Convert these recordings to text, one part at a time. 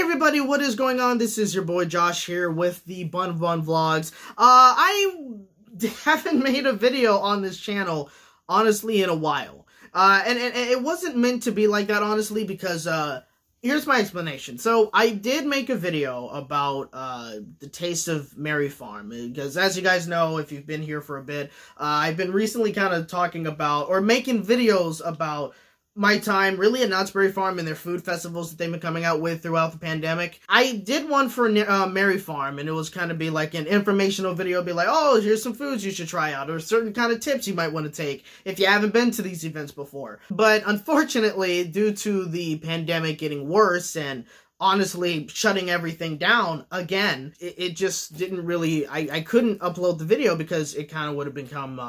everybody, what is going on? This is your boy Josh here with the Bun Vlogs. I haven't made a video on this channel, honestly, in a while. And it wasn't meant to be like that, honestly, because, here's my explanation. So, I did make a video about, the taste of Merry Farm, because as you guys know, if you've been here for a bit, I've been recently kind of talking about, or making videos about my time, really, at Knott's Berry Farm and their food festivals that they've been coming out with throughout the pandemic. I did one for Merry Farm, and it was kind of be like an informational video, be like, oh, here's some foods you should try out, or certain kind of tips you might want to take if you haven't been to these events before. But unfortunately, due to the pandemic getting worse and honestly shutting everything down again, it just didn't really, I couldn't upload the video because it kind of would have become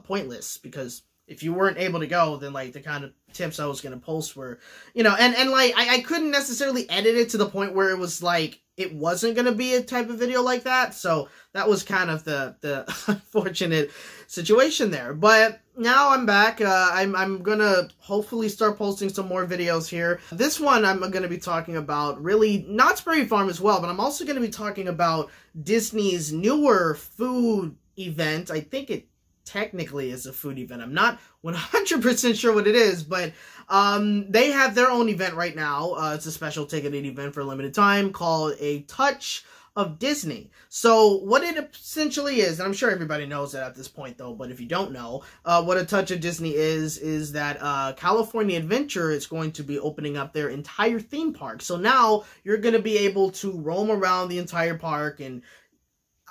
pointless, because if you weren't able to go, then, like, the kind of tips I was going to post were, you know, and like, I couldn't necessarily edit it to the point where it was, like, it wasn't going to be a type of video like that, so that was kind of the unfortunate situation there. But now I'm back. I'm going to hopefully start posting some more videos here. This one I'm going to be talking about, really, Knott's Berry Farm as well, but I'm also going to be talking about Disney's newer food event. I think it technically is a food event. I'm not 100% sure what it is, but they have their own event right now. It's a special ticketed event for a limited time called A Touch of Disney. So what it essentially is, and I'm sure everybody knows that at this point though, but if you don't know, what A Touch of Disney is that California Adventure is going to be opening up their entire theme park. So now you're going to be able to roam around the entire park, and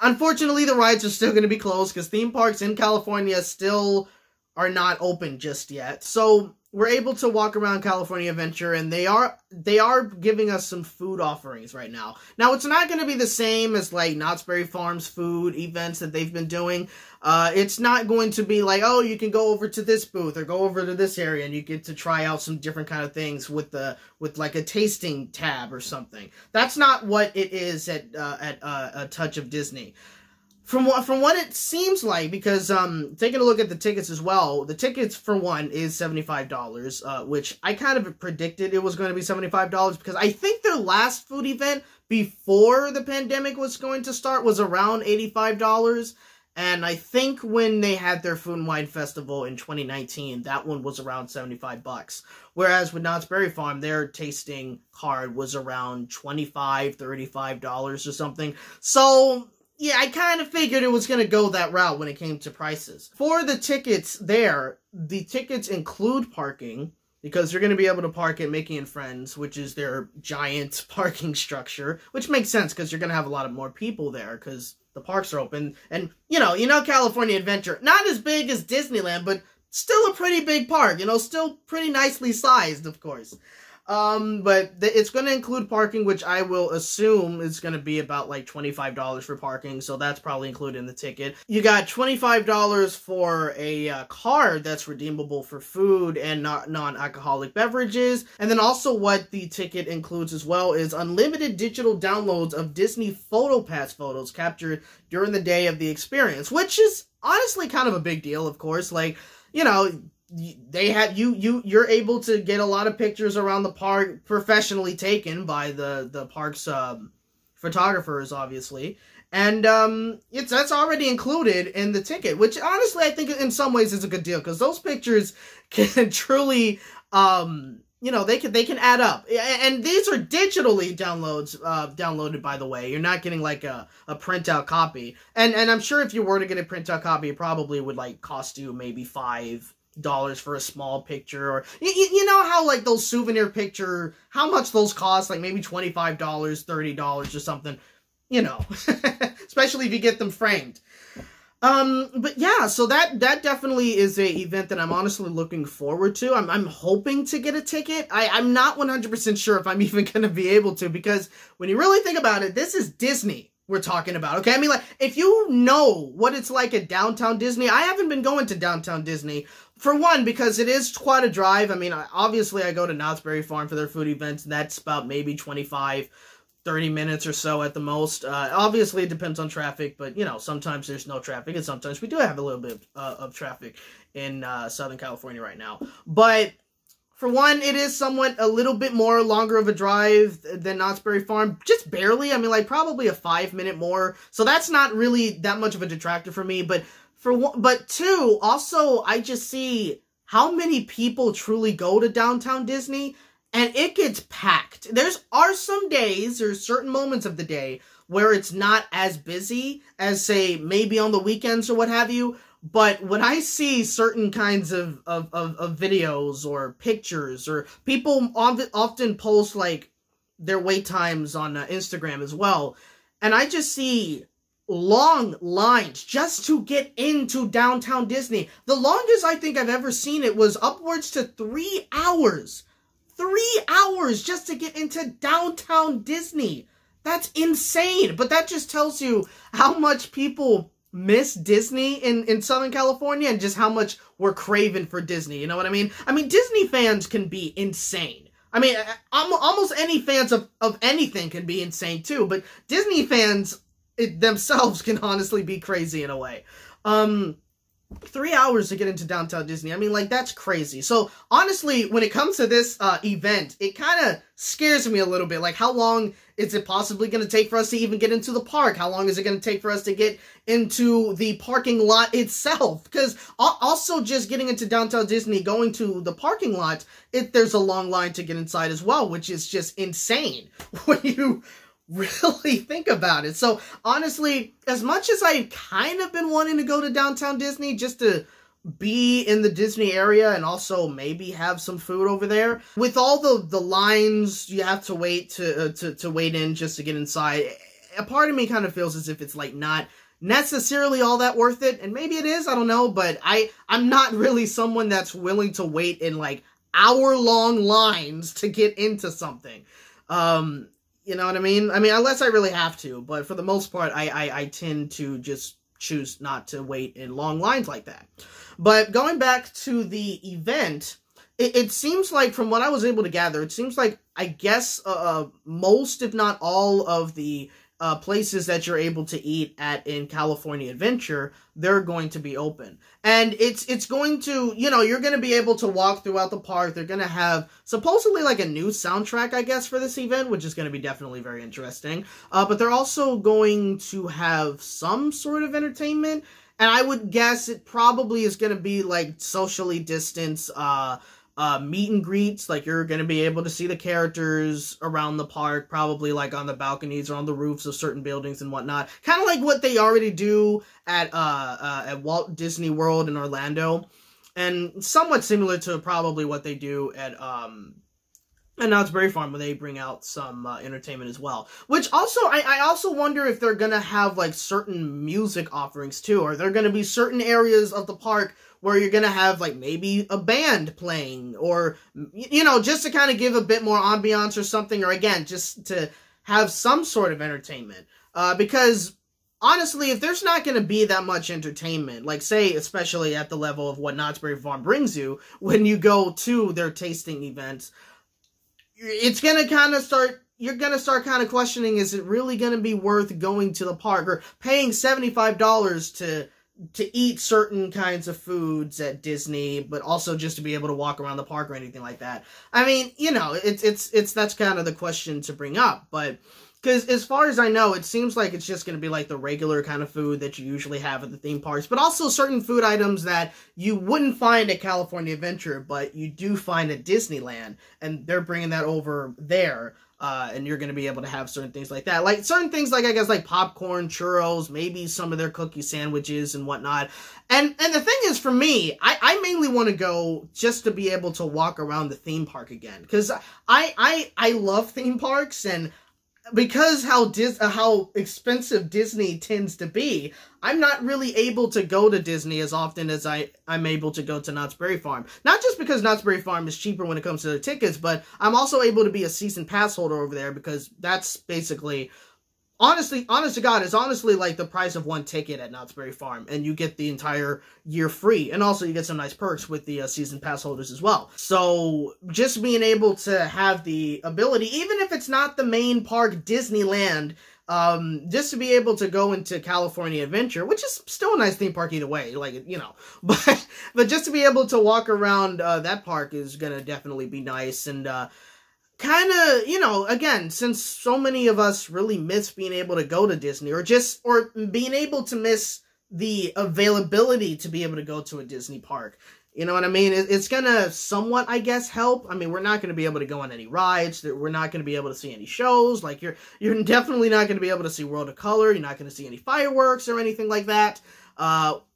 unfortunately, the rides are still going to be closed because theme parks in California still are not open just yet. So we're able to walk around California Adventure, and they are giving us some food offerings right now. Now, it's not going to be the same as, like, Knott's Berry Farm's food events that they've been doing. It's not going to be like, oh, you can go over to this booth or go over to this area and you get to try out some different kind of things with like a tasting tab or something. That's not what it is at A Touch of Disney. From what it seems like, because taking a look at the tickets as well, the tickets for one is $75, which I kind of predicted it was going to be $75, because I think their last food event before the pandemic was going to start was around $85. And I think when they had their Food and Wine Festival in 2019, that one was around $75. Whereas with Knott's Berry Farm, their tasting card was around $25, $35 or something. So yeah, I kind of figured it was going to go that route when it came to prices. For the tickets there, the tickets include parking, because you're going to be able to park at Mickey and Friends, which is their giant parking structure, which makes sense because you're going to have a lot of more people there because the parks are open. And, you know, California Adventure, not as big as Disneyland, but still a pretty big park, you know, still pretty nicely sized, of course. But it's going to include parking, which I will assume is going to be about like $25 for parking, so that's probably included in the ticket. You got $25 for a card that's redeemable for food and non-alcoholic beverages, and then also what the ticket includes as well is unlimited digital downloads of Disney PhotoPass photos captured during the day of the experience, which is honestly kind of a big deal, of course. Like, you know, they have you're able to get a lot of pictures around the park professionally taken by the park's photographers, obviously, and that's already included in the ticket, which honestly I think in some ways is a good deal, because those pictures can truly you know, they can add up, and these are digitally downloaded, by the way. You're not getting like a printout copy, and I'm sure if you were to get a printout copy, it probably would like cost you maybe $5 for a small picture, or you know how like those souvenir picture, how much those cost, like maybe $25, $30 or something, you know, especially if you get them framed. But yeah, so that definitely is a event that I'm honestly looking forward to. I'm hoping to get a ticket. I'm not 100% sure if I'm even going to be able to, because when you really think about it, this is Disney we're talking about, okay? I mean, like, if you know what it's like at downtown Disney, I haven't been going to downtown Disney, for one, because it is quite a drive. I mean, obviously I go to Knott's Berry Farm for their food events, and that's about maybe 25, 30 minutes or so at the most. Obviously, it depends on traffic, but, you know, sometimes there's no traffic, and sometimes we do have a little bit of traffic in Southern California right now. But For one, it is somewhat a little bit more longer of a drive than Knott's Berry Farm. Just barely. I mean, like, probably a 5-minute more. So that's not really that much of a detractor for me. But two, also, I just see how many people truly go to downtown Disney, and it gets packed. Are some days, or certain moments of the day, where it's not as busy as, say, maybe on the weekends or what have you. But when I see certain kinds of videos or pictures, or people often post, like, their wait times on Instagram as well, and I just see long lines just to get into downtown Disney. The longest I think I've ever seen it was upwards to 3 hours. 3 hours just to get into downtown Disney. That's insane. But that just tells you how much people miss Disney in Southern California, and just how much we're craving for Disney. You know what I mean? I mean, Disney fans can be insane. I mean, almost any fans of anything can be insane too, but Disney fans themselves can honestly be crazy in a way. 3 hours to get into downtown Disney. I mean, like, that's crazy. So, honestly, when it comes to this event, it kind of scares me a little bit. Like, how long is it possibly going to take for us to even get into the park? How long is it going to take for us to get into the parking lot itself? Because also just getting into downtown Disney, going to the parking lot, there's a long line to get inside as well, which is just insane when you really think about it. So, honestly, as much as I've kind of been wanting to go to downtown Disney just to be in the Disney area and also maybe have some food over there, with all the lines you have to wait to wait in just to get inside, a part of me kind of feels as if it's, like, not necessarily all that worth it. And maybe it is, I don't know, but I'm not really someone that's willing to wait in, like, hour-long lines to get into something. You know what I mean? I mean, unless I really have to, but for the most part, I tend to just choose not to wait in long lines like that. But going back to the event, it seems like, from what I was able to gather, it seems like, I guess, most, if not all, of the places that you're able to eat at in California Adventure, they're going to be open. And it's going to, you know, you're going to be able to walk throughout the park. They're going to have supposedly like a new soundtrack, I guess, for this event, which is going to be definitely very interesting. But they're also going to have some sort of entertainment. And I would guess it probably is going to be like socially distanced, meet and greets. Like, you're going to be able to see the characters around the park, probably like on the balconies or on the roofs of certain buildings and whatnot. Kind of like what they already do at Walt Disney World in Orlando, and somewhat similar to probably what they do at Knott's Berry Farm, where they bring out some entertainment as well. Which also, I also wonder if they're gonna have like certain music offerings too. Or there gonna be certain areas of the park where you're gonna have like maybe a band playing, or, you know, just to kind of give a bit more ambiance or something, or again, just to have some sort of entertainment. Because honestly, if there's not going to be that much entertainment, like, say, especially at the level of what Knott's Berry Farm brings you when you go to their tasting events, it's going to kind of start, you're going to start kind of questioning, is it really going to be worth going to the park or paying $75 to eat certain kinds of foods at Disney, but also just to be able to walk around the park or anything like that? I mean, you know, that's kind of the question to bring up, but because as far as I know, it seems like it's just going to be like the regular kind of food that you usually have at the theme parks, but also certain food items that you wouldn't find at California Adventure, but you do find at Disneyland, and they're bringing that over there, and you're going to be able to have certain things like that. Like, certain things like, I guess, like popcorn, churros, maybe some of their cookie sandwiches and whatnot. And the thing is, for me, I mainly want to go just to be able to walk around the theme park again, because I love theme parks, and because how expensive Disney tends to be, I'm not really able to go to Disney as often as I'm able to go to Knott's Berry Farm. Not just because Knott's Berry Farm is cheaper when it comes to their tickets, but I'm also able to be a season pass holder over there, because that's basically, honest to God, is honestly like the price of one ticket at Knott's Berry Farm, and you get the entire year free, and also you get some nice perks with the season pass holders as well. So just being able to have the ability, even if it's not the main park, Disneyland, just to be able to go into California Adventure, which is still a nice theme park either way, like, you know, but just to be able to walk around that park is gonna definitely be nice. And kind of, you know, again, since so many of us really miss being able to go to Disney, or being able to miss the availability to be able to go to a Disney park. You know what I mean? It's gonna somewhat, I guess, help. I mean, we're not gonna be able to go on any rides. We're not gonna be able to see any shows. Like, you're definitely not gonna be able to see World of Color. You're not gonna see any fireworks or anything like that.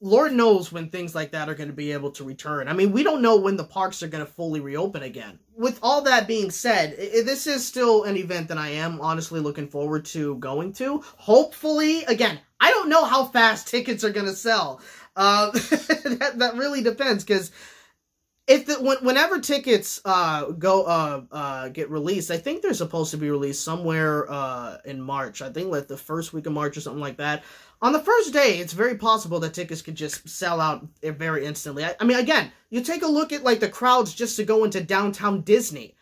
Lord knows when things like that are gonna be able to return. I mean, we don't know when the parks are gonna fully reopen again. With all that being said, this is still an event that I am honestly looking forward to going to. Hopefully, again, I don't know how fast tickets are gonna sell. That really depends, because whenever tickets get released, I think they're supposed to be released somewhere in March. I think like the first week of March or something like that. On the first day, it's very possible that tickets could just sell out very instantly. I mean, again, you take a look at like the crowds just to go into downtown Disney.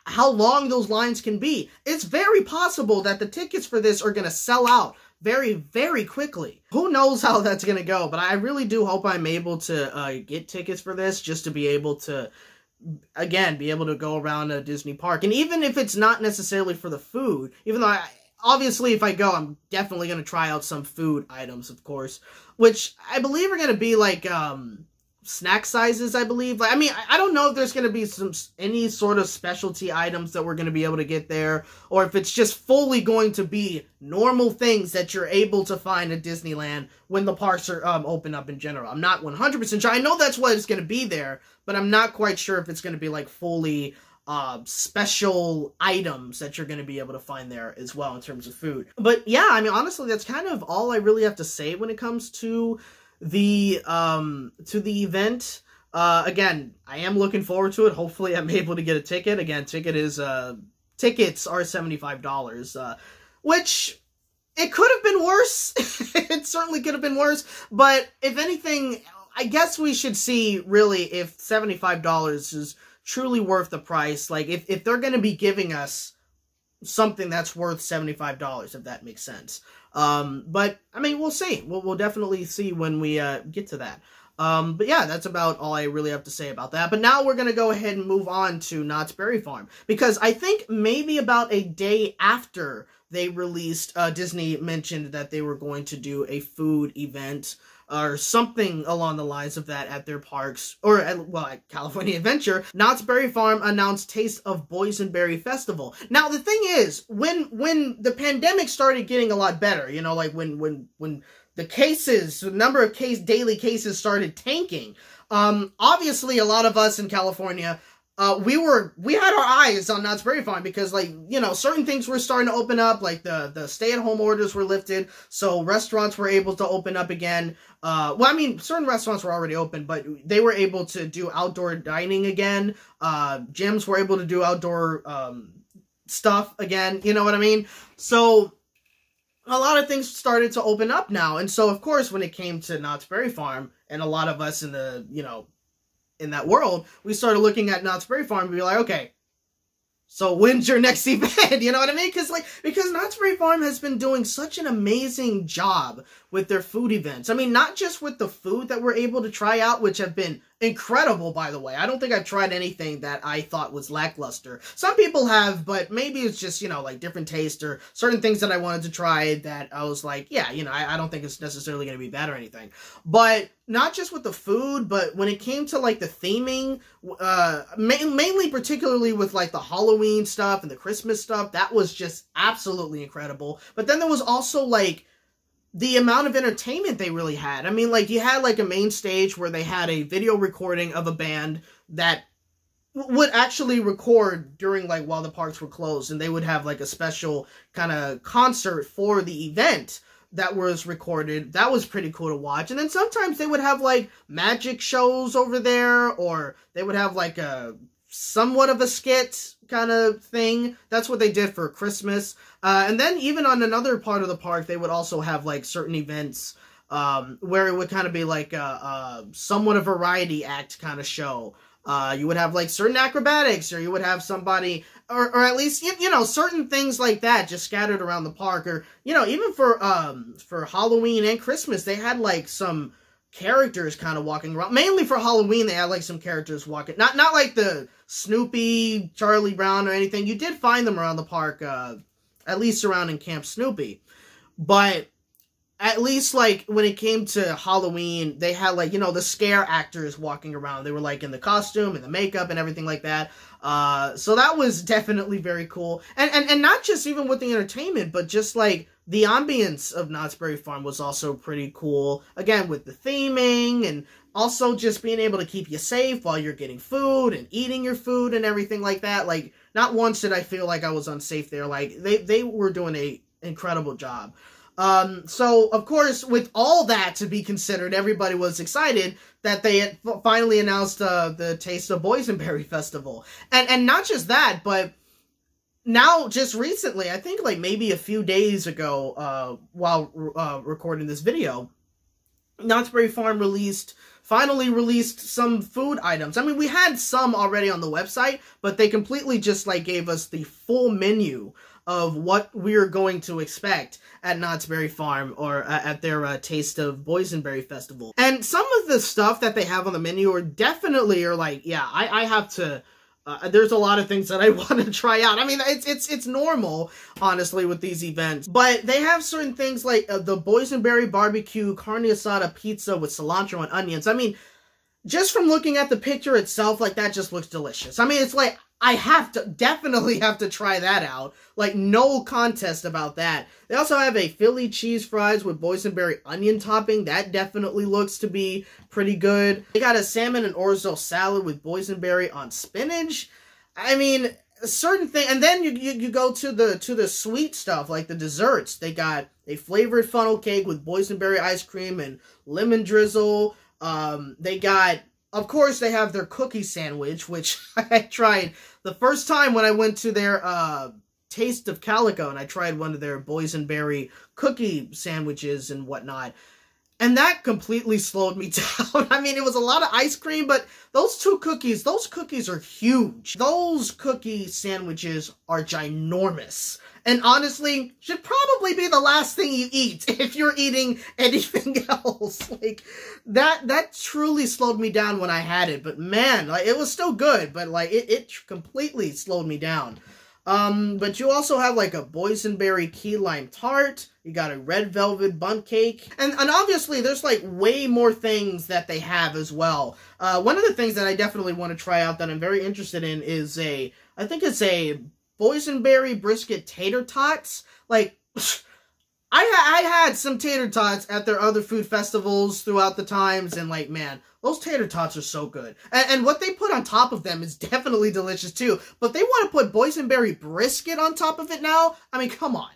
How long those lines can be. It's very possible that the tickets for this are going to sell out very, very quickly. Who knows how that's going to go, but I really do hope I'm able to get tickets for this, just to be able to, again, be able to go around a Disney park. And even if it's not necessarily for the food, even though obviously if I go, I'm definitely going to try out some food items, of course, which I believe are going to be like snack sizes, I believe. Like, I mean, I don't know if there's going to be any sort of specialty items that we're going to be able to get there, or if it's just fully going to be normal things that you're able to find at Disneyland when the parks are open up in general. I'm not 100% sure. I know that's what it's going to be there, but I'm not quite sure if it's going to be like fully special items that you're going to be able to find there as well in terms of food. But yeah, I mean, honestly, that's kind of all I really have to say when it comes to the event. Again, I am looking forward to it. Hopefully I'm able to get a ticket. Again, tickets are $75, which it could have been worse. It certainly could have been worse, but if anything, I guess we should see really if $75 is truly worth the price. Like, if they're going to be giving us something that's worth $75, if that makes sense. But I mean, we'll see. We'll definitely see when we get to that. But yeah, that's about all I really have to say about that. But now we're going to go ahead and move on to Knott's Berry Farm, because I think maybe about a day after they released, Disney mentioned that they were going to do a food event or something along the lines of that at their parks, or at California Adventure. Knott's Berry Farm announced Taste of Boysenberry Festival. Now, the thing is, when the pandemic started getting a lot better, you know, like when the number of daily cases started tanking, obviously a lot of us in California, we had our eyes on Knott's Berry Farm, because, like, you know, certain things were starting to open up, like the stay-at-home orders were lifted, so restaurants were able to open up again. Well, I mean, certain restaurants were already open, but they were able to do outdoor dining again. Gyms were able to do outdoor stuff again, you know what I mean? So a lot of things started to open up now, and so, of course, when it came to Knott's Berry Farm, and a lot of us in the, you know, in that world, we started looking at Knott's Berry Farm and be like, okay, so when's your next event? You know what I mean? Because Knott's Berry Farm has been doing such an amazing job with their food events. I mean, not just with the food that we're able to try out, which have been incredible, by the way. I don't think I've tried anything that I thought was lackluster. Some people have, but maybe it's just, you know, like different taste or certain things that I wanted to try that I was like, yeah, you know, I don't think it's necessarily going to be bad or anything. But not just with the food, but when it came to like the theming, mainly particularly with like the Halloween stuff and the Christmas stuff, that was just absolutely incredible. But then there was also like the amount of entertainment they really had. I mean, like, you had like a main stage where they had a video recording of a band that would actually record during, like, while the parks were closed, and they would have like a special kind of concert for the event that was recorded. That was pretty cool to watch. And then sometimes they would have like magic shows over there, or they would have like a somewhat of a skit kind of thing. That's what they did for Christmas. And then even on another part of the park, they would also have like certain events where it would kind of be like a somewhat a variety act kind of show. You would have like certain acrobatics, or you would have somebody, or at least, you know, certain things like that just scattered around the park. Or, you know, even for Halloween and Christmas, they had like some characters kind of walking around. Mainly for Halloween, they had like some characters walking, not like the Snoopy, Charlie Brown or anything. You did find them around the park, at least surrounding Camp Snoopy. But at least, like, when it came to Halloween, they had, like, you know, the scare actors walking around. They were, like, in the costume and the makeup and everything like that. So that was definitely very cool. And not just even with the entertainment, but just, like, the ambience of Knott's Berry Farm was also pretty cool. Again, with the theming, and also just being able to keep you safe while you're getting food and eating your food and everything like that. Like, not once did I feel like I was unsafe there. Like, they were doing an incredible job. So, of course, with all that to be considered, everybody was excited that they had finally announced, the Taste of Boysenberry Festival. And not just that, but now, just recently, I think, like, maybe a few days ago, while, recording this video, Knott's Berry Farm finally released some food items. I mean, we had some already on the website, but they completely just, like, gave us the full menu of what we're going to expect at Knott's Berry Farm, or at their Taste of Boysenberry Festival. And some of the stuff that they have on the menu are definitely, like, yeah, I have to, there's a lot of things that I want to try out. I mean, it's normal, honestly, with these events. But they have certain things like the Boysenberry Barbecue Carne Asada Pizza with cilantro and onions. I mean, just from looking at the picture itself, like, that just looks delicious. I mean, it's like, I definitely have to try that out. Like, no contest about that. They also have a Philly cheese fries with boysenberry onion topping. That definitely looks to be pretty good. They got a salmon and orzo salad with boysenberry on spinach. I mean, certain thing. And then you go to the sweet stuff, like the desserts. They got a flavored funnel cake with boysenberry ice cream and lemon drizzle. They got, of course, they have their cookie sandwich, which I tried the first time when I went to their Taste of Calico, and I tried one of their boysenberry cookie sandwiches and whatnot. And that completely slowed me down. I mean, it was a lot of ice cream, but those cookies are huge. Those cookie sandwiches are ginormous. And honestly, should probably be the last thing you eat if you're eating anything else. Like, that truly slowed me down when I had it. But man, like, it was still good, but like, it completely slowed me down. But you also have like a boysenberry key lime tart. You got a red velvet bundt cake. And obviously there's like way more things that they have as well. One of the things that I definitely want to try out that I'm very interested in is I think it's a boysenberry brisket tater tots. Like, I had some tater tots at their other food festivals throughout the times, and like, man, those tater tots are so good. And what they put on top of them is definitely delicious too. But they want to put boysenberry brisket on top of it now? I mean, come on.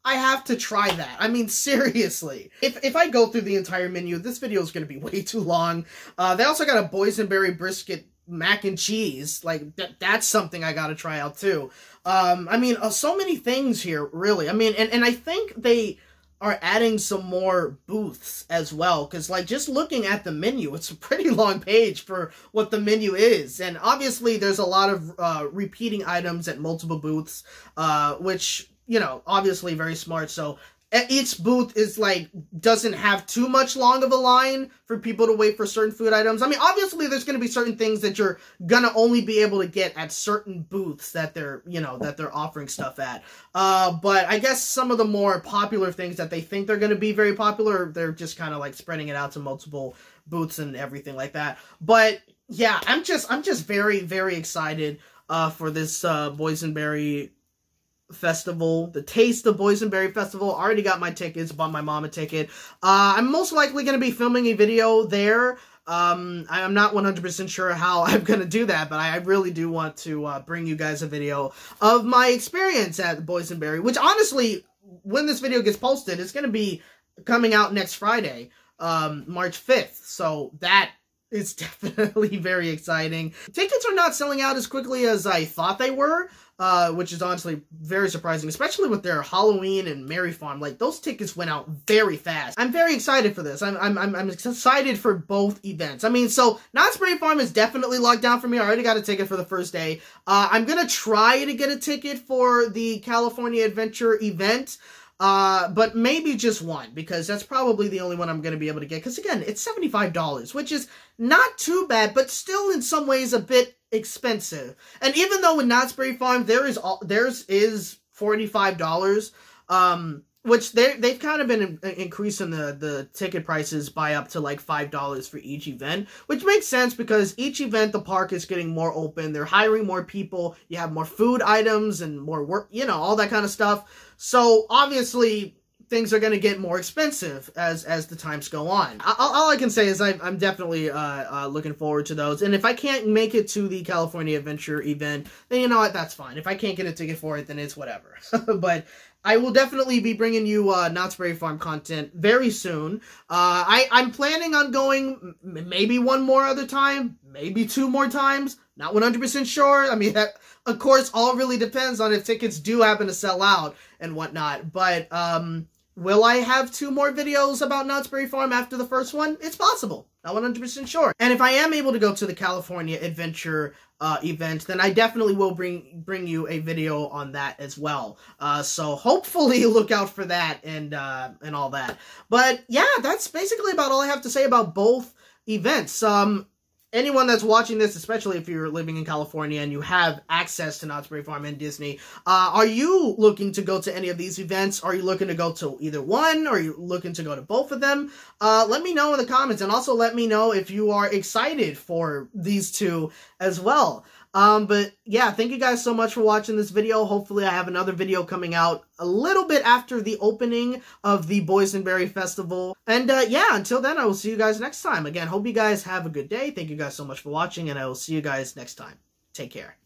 I have to try that. I mean, seriously. If I go through the entire menu, this video is going to be way too long. They also got a boysenberry brisket mac and cheese. Like, that's something I gotta try out too. I mean, so many things here, really. I mean, and I think they are adding some more booths as well, because like, just looking at the menu, it's a pretty long page for what the menu is. And obviously there's a lot of repeating items at multiple booths, which, you know, obviously very smart. So each booth is like, doesn't have too much long of a line for people to wait for certain food items. I mean, obviously there's going to be certain things that you're gonna only be able to get at certain booths that they're, you know, that they're offering stuff at. But I guess some of the more popular things that they think they're going to be very popular, they're just kind of like spreading it out to multiple booths and everything like that. But yeah, I'm just very, very excited, for this, Boysenberry Festival, the Taste of Boysenberry Festival. I already got my tickets, bought my mom a ticket. I'm most likely going to be filming a video there. I'm not 100% sure how I'm going to do that, but I really do want to bring you guys a video of my experience at Boysenberry, which honestly, when this video gets posted, it's going to be coming out next Friday, March 5th. So that is definitely very exciting. Tickets are not selling out as quickly as I thought they were. which is honestly very surprising, especially with their Halloween and Merry Farm. Like, those tickets went out very fast. I'm very excited for this. I'm excited for both events. I mean, so Knott's Berry Farm is definitely locked down for me. I already got a ticket for the first day. I'm gonna try to get a ticket for the California Adventure event. But maybe just one, because that's probably the only one I'm going to be able to get. Because again, it's $75, which is not too bad, but still in some ways a bit expensive. And even though with Knott's Berry Farm, theirs is $45, which they've kind of been increasing the ticket prices by up to like $5 for each event, which makes sense because each event the park is getting more open. They're hiring more people. You have more food items and more work, you know, all that kind of stuff. So obviously things are going to get more expensive as the times go on. All I can say is I'm definitely looking forward to those. And if I can't make it to the California Adventure event, then you know what, that's fine. If I can't get a ticket for it, then it's whatever. But I will definitely be bringing you Knott's Berry Farm content very soon. I'm planning on going maybe one more other time, maybe 2 more times. Not 100% sure. I mean, that, of course, all really depends on if tickets do happen to sell out and whatnot. But will I have 2 more videos about Knott's Berry Farm after the first one? It's possible. Not 100% sure. And if I am able to go to the California Adventure event, then I definitely will bring you a video on that as well. So hopefully look out for that and all that. But yeah, that's basically about all I have to say about both events. Anyone that's watching this, especially if you're living in California and you have access to Knott's Berry Farm and Disney, are you looking to go to any of these events? Are you looking to go to either one? Are you looking to go to both of them? Let me know in the comments, and also let me know if you are excited for these two as well. But yeah, thank you guys so much for watching this video. Hopefully I have another video coming out a little bit after the opening of the Boysenberry Festival. And yeah, until then, I will see you guys next time. Again, hope you guys have a good day. Thank you guys so much for watching, and I will see you guys next time. Take care.